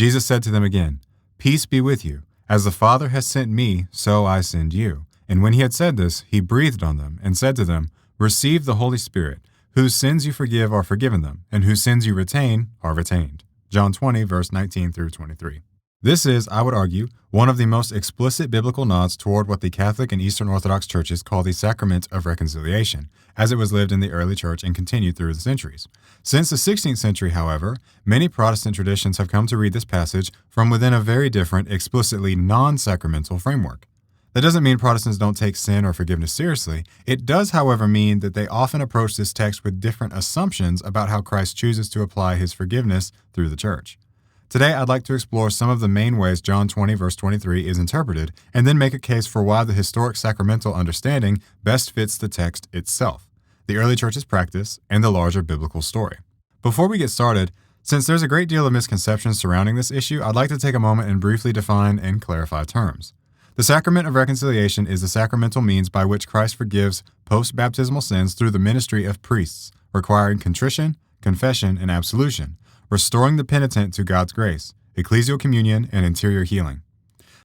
Jesus said to them again, "Peace be with you. As the Father has sent me, so I send you." And when he had said this, he breathed on them and said to them, "Receive the Holy Spirit. Whose sins you forgive are forgiven them, and whose sins you retain are retained." John 20, verse 19 through 23. This is, I would argue, one of the most explicit biblical nods toward what the Catholic and Eastern Orthodox churches call the sacrament of reconciliation, as it was lived in the early church and continued through the centuries. Since the 16th century, however, many Protestant traditions have come to read this passage from within a very different, explicitly non-sacramental framework. That doesn't mean Protestants don't take sin or forgiveness seriously. It does, however, mean that they often approach this text with different assumptions about how Christ chooses to apply his forgiveness through the church. Today, I'd like to explore some of the main ways John 20, verse 23 is interpreted, and then make a case for why the historic sacramental understanding best fits the text itself, the early church's practice, and the larger biblical story. Before we get started, since there's a great deal of misconceptions surrounding this issue, I'd like to take a moment and briefly define and clarify terms. The sacrament of reconciliation is the sacramental means by which Christ forgives post-baptismal sins through the ministry of priests, requiring contrition, confession, and absolution, restoring the penitent to God's grace, ecclesial communion, and interior healing.